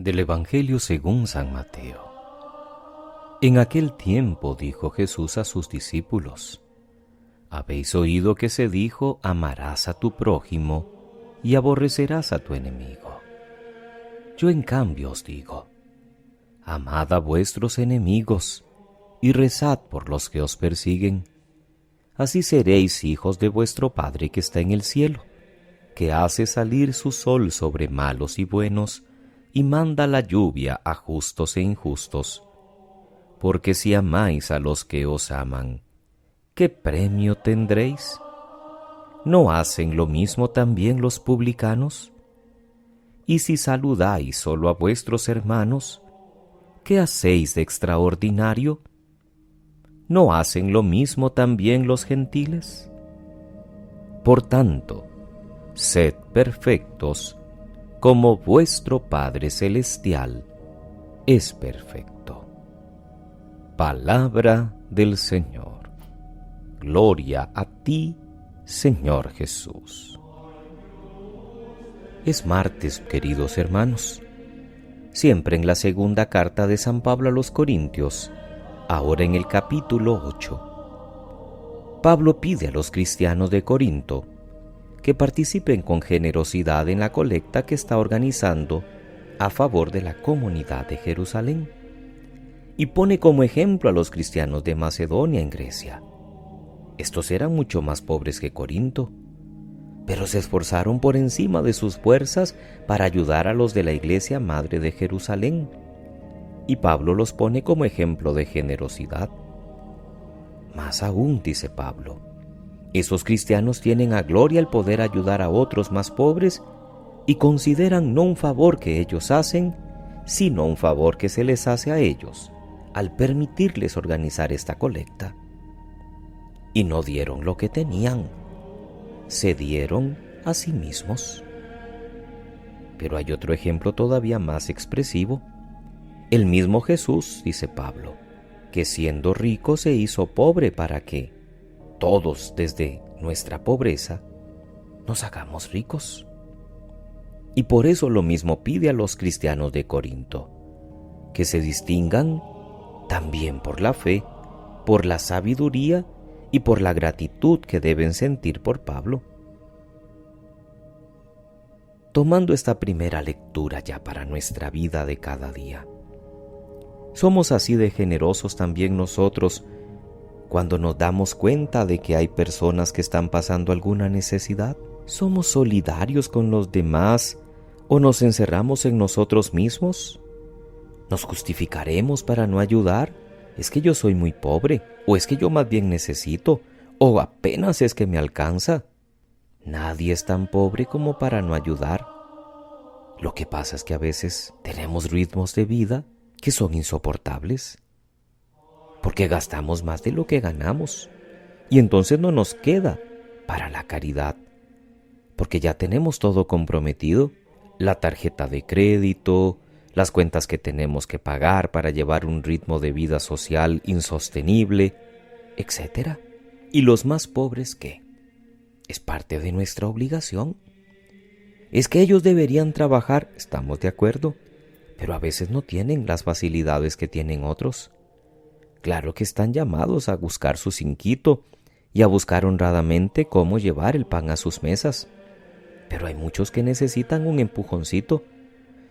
Del Evangelio según San Mateo. En aquel tiempo dijo Jesús a sus discípulos: Habéis oído que se dijo, amarás a tu prójimo y aborrecerás a tu enemigo. Yo en cambio os digo, amad a vuestros enemigos y rezad por los que os persiguen. Así seréis hijos de vuestro Padre que está en el cielo, que hace salir su sol sobre malos y buenos, y manda la lluvia a justos e injustos. Porque si amáis a los que os aman, ¿qué premio tendréis? ¿No hacen lo mismo también los publicanos? Y si saludáis solo a vuestros hermanos, ¿qué hacéis de extraordinario? ¿No hacen lo mismo también los gentiles? Por tanto, sed perfectos, como vuestro Padre Celestial es perfecto. Palabra del Señor. Gloria a ti, Señor Jesús. Es martes, queridos hermanos. Siempre en la segunda carta de San Pablo a los Corintios, ahora en el capítulo 8. Pablo pide a los cristianos de Corinto que participen con generosidad en la colecta que está organizando a favor de la comunidad de Jerusalén, y pone como ejemplo a los cristianos de Macedonia en Grecia. Estos eran mucho más pobres que Corinto, pero se esforzaron por encima de sus fuerzas para ayudar a los de la iglesia madre de Jerusalén, y Pablo los pone como ejemplo de generosidad. Más aún, dice Pablo, esos cristianos tienen a gloria el poder ayudar a otros más pobres y consideran no un favor que ellos hacen, sino un favor que se les hace a ellos al permitirles organizar esta colecta. Y no dieron lo que tenían, se dieron a sí mismos. Pero hay otro ejemplo todavía más expresivo. El mismo Jesús, dice Pablo, que siendo rico se hizo pobre para que todos desde nuestra pobreza nos hagamos ricos. Y por eso lo mismo pide a los cristianos de Corinto, que se distingan también por la fe, por la sabiduría y por la gratitud que deben sentir por Pablo. Tomando esta primera lectura ya para nuestra vida de cada día, ¿somos así de generosos también nosotros cuando nos damos cuenta de que hay personas que están pasando alguna necesidad? ¿Somos solidarios con los demás o nos encerramos en nosotros mismos? ¿Nos justificaremos para no ayudar? ¿Es que yo soy muy pobre? ¿O es que yo más bien necesito? ¿O apenas es que me alcanza? Nadie es tan pobre como para no ayudar. Lo que pasa es que a veces tenemos ritmos de vida que son insoportables, porque gastamos más de lo que ganamos, y entonces no nos queda para la caridad, porque ya tenemos todo comprometido, la tarjeta de crédito, las cuentas que tenemos que pagar para llevar un ritmo de vida social insostenible, etc. ¿Y los más pobres qué? Es parte de nuestra obligación. Es que ellos deberían trabajar, estamos de acuerdo, pero a veces no tienen las facilidades que tienen otros. Claro que están llamados a buscar su cinquito y a buscar honradamente cómo llevar el pan a sus mesas. Pero hay muchos que necesitan un empujoncito.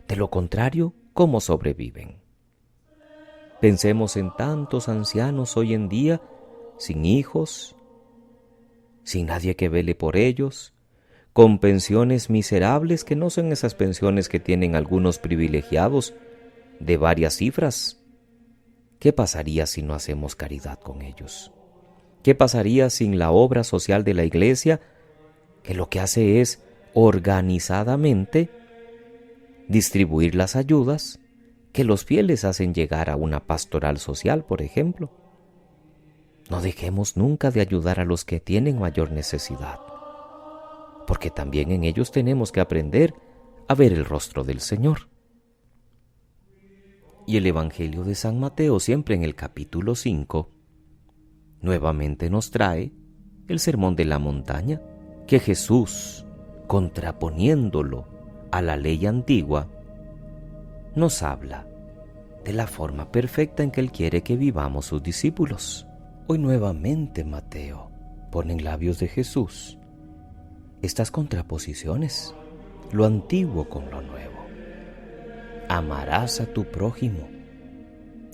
De lo contrario, ¿cómo sobreviven? Pensemos en tantos ancianos hoy en día, sin hijos, sin nadie que vele por ellos, con pensiones miserables que no son esas pensiones que tienen algunos privilegiados de varias cifras. ¿Qué pasaría si no hacemos caridad con ellos? ¿Qué pasaría sin la obra social de la Iglesia, que lo que hace es organizadamente distribuir las ayudas que los fieles hacen llegar a una pastoral social, por ejemplo? No dejemos nunca de ayudar a los que tienen mayor necesidad, porque también en ellos tenemos que aprender a ver el rostro del Señor. Y el Evangelio de San Mateo, siempre en el capítulo 5, nuevamente nos trae el Sermón de la Montaña, que Jesús, contraponiéndolo a la ley antigua, nos habla de la forma perfecta en que Él quiere que vivamos sus discípulos. Hoy nuevamente Mateo pone en labios de Jesús estas contraposiciones, lo antiguo con lo nuevo. Amarás a tu prójimo,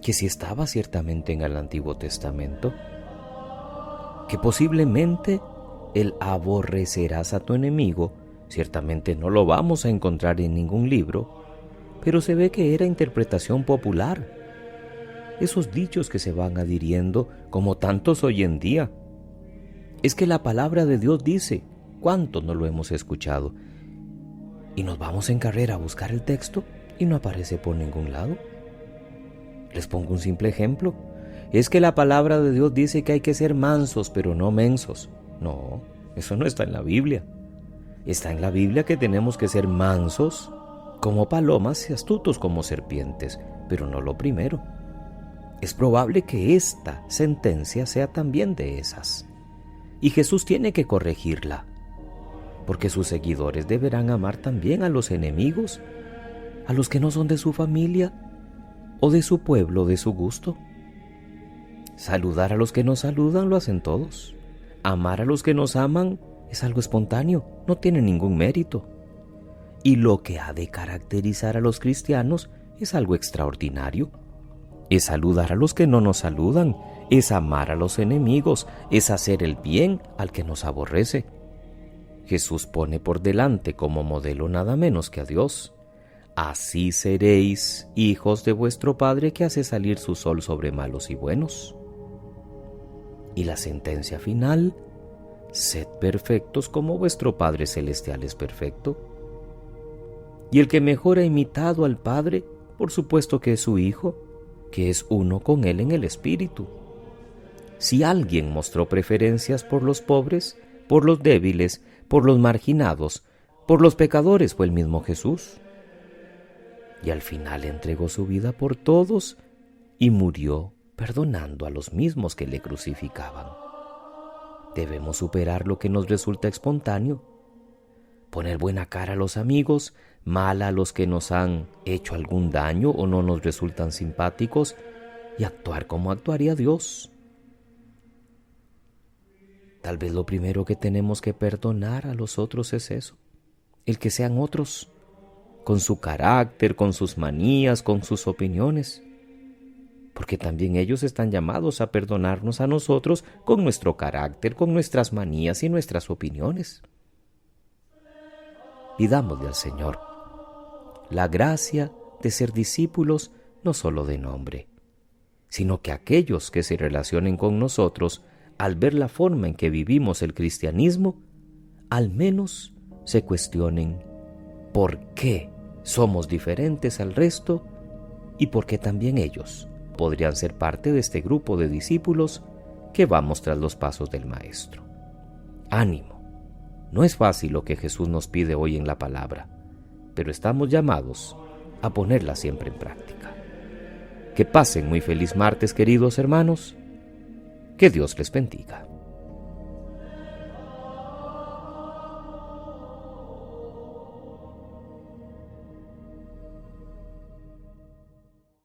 que si estaba ciertamente en el Antiguo Testamento, que posiblemente el aborrecerás a tu enemigo, ciertamente no lo vamos a encontrar en ningún libro, pero se ve que era interpretación popular. Esos dichos que se van adhiriendo, como tantos hoy en día. Es que la palabra de Dios dice, ¿cuánto no lo hemos escuchado? Y nos vamos en carrera a buscar el texto y no aparece por ningún lado. Les pongo un simple ejemplo. Es que la palabra de Dios dice que hay que ser mansos, pero no mensos. No, eso no está en la Biblia. Está en la Biblia que tenemos que ser mansos como palomas y astutos como serpientes, pero no lo primero. Es probable que esta sentencia sea también de esas. Y Jesús tiene que corregirla, porque sus seguidores deberán amar también a los enemigos, a los que no son de su familia o de su pueblo, de su gusto. Saludar a los que nos saludan lo hacen todos. Amar a los que nos aman es algo espontáneo, no tiene ningún mérito. Y lo que ha de caracterizar a los cristianos es algo extraordinario. Es saludar a los que no nos saludan, es amar a los enemigos, es hacer el bien al que nos aborrece. Jesús pone por delante como modelo nada menos que a Dios. Así seréis hijos de vuestro Padre que hace salir su sol sobre malos y buenos. Y la sentencia final, sed perfectos como vuestro Padre Celestial es perfecto. Y el que mejor ha imitado al Padre, por supuesto que es su Hijo, que es uno con Él en el Espíritu. Si alguien mostró preferencias por los pobres, por los débiles, por los marginados, por los pecadores, fue el mismo Jesús. Y al final entregó su vida por todos y murió perdonando a los mismos que le crucificaban. Debemos superar lo que nos resulta espontáneo, poner buena cara a los amigos, mala a los que nos han hecho algún daño o no nos resultan simpáticos, y actuar como actuaría Dios. Tal vez lo primero que tenemos que perdonar a los otros es eso, el que sean otros, con su carácter, con sus manías, con sus opiniones, porque también ellos están llamados a perdonarnos a nosotros con nuestro carácter, con nuestras manías y nuestras opiniones. Pidámosle al Señor la gracia de ser discípulos no solo de nombre, sino que aquellos que se relacionen con nosotros, al ver la forma en que vivimos el cristianismo, al menos se cuestionen por qué somos diferentes al resto y por qué también ellos podrían ser parte de este grupo de discípulos que vamos tras los pasos del Maestro. Ánimo. No es fácil lo que Jesús nos pide hoy en la palabra, pero estamos llamados a ponerla siempre en práctica. Que pasen muy feliz martes, queridos hermanos. Que Dios les bendiga.